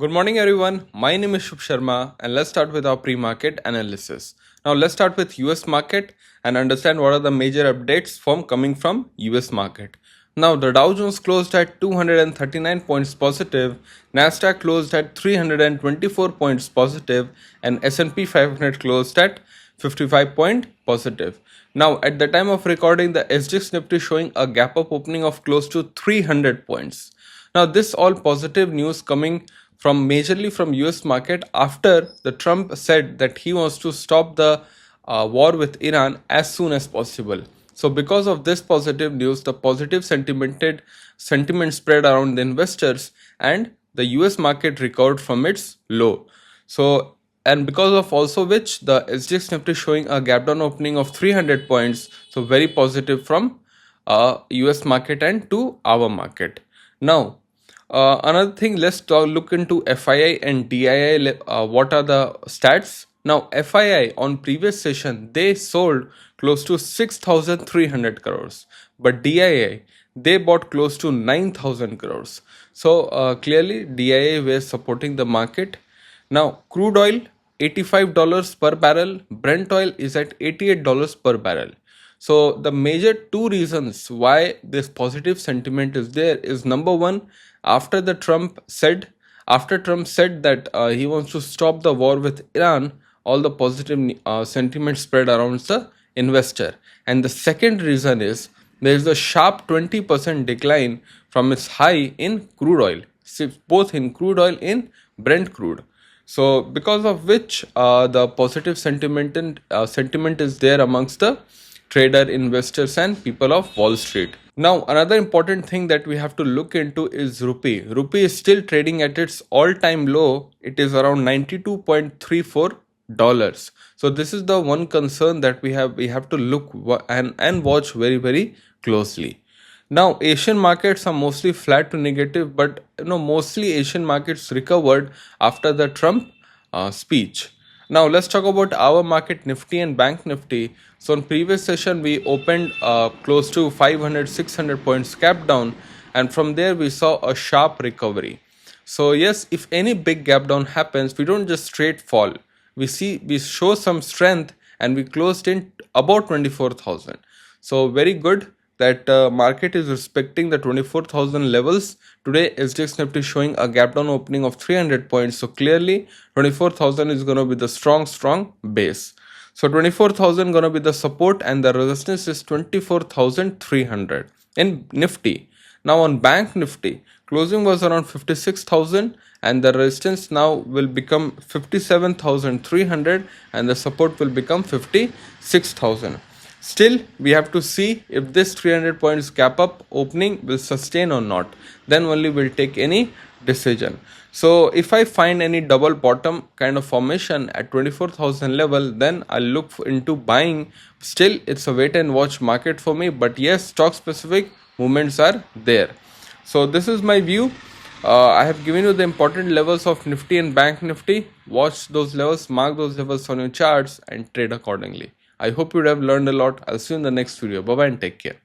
Good morning, everyone. My name is Shubh Sharma, and let's start with our pre-market analysis. Now, let's start with US market and understand what are the major updates coming from US market. Now, the Dow Jones closed at 239 points positive, Nasdaq closed at 324 points positive, and S&P 500 closed at 55 point positive. Now, at the time of recording, the SGX Nifty showing a gap up opening of close to 300 points. Now, this all positive news coming from majorly from US market after the Trump said that he wants to stop the war with Iran as soon as possible. So because of this positive news, the positive sentiment spread around the investors and the US market recovered from its low. So and because of also which the SGX Nifty showing a gap down opening of 300 points. So very positive from US market and to our market. Now another thing, let's look into FII and DII. What are the stats? Now, FII on previous session they sold close to 6,300 crores, but DII they bought close to 9,000 crores. So clearly DII were supporting the market. Now, crude oil $85 per barrel, Brent oil is at $88 per barrel. So the major two reasons why this positive sentiment is there is number one, after Trump said that he wants to stop the war with Iran, all the positive sentiment spread around the investor. And the second reason is there is a sharp 20% decline from its high in crude oil, both in crude oil in Brent crude. So because of which the positive sentiment is there amongst the trader, investors and people of Wall Street. Now another important thing that we have to look into is rupee. Rupee is still trading at its all-time low. It is around $92.34. So this is the one concern that we have to look and watch very closely. Now Asian markets are mostly flat to negative, but mostly Asian markets recovered after the Trump speech. Now let's talk about our market, Nifty and Bank Nifty. So in previous session we opened close to 500-600 points gap down, and from there we saw a sharp recovery. So yes, if any big gap down happens, we don't just straight fall. We show some strength and we closed in about 24,000. So very good that market is respecting the 24,000 levels. Today SGX Nifty showing a gap down opening of 300 points. So clearly 24,000 is going to be the strong base. So 24,000 going to be the support and the resistance is 24,300 in Nifty. Now on Bank Nifty, closing was around 56,000 and the resistance now will become 57,300 and the support will become 56,000. Still, we have to see if this 300 points gap up opening will sustain or not. Then only we'll take any decision. So if I find any double bottom kind of formation at 24,000 level, then I'll look into buying. Still, it's a wait and watch market for me. But yes, stock specific movements are there. So this is my view. I have given you the important levels of Nifty and Bank Nifty. Watch those levels, mark those levels on your charts and trade accordingly. I hope you would have learned a lot. I'll see you in the next video. Bye bye and take care.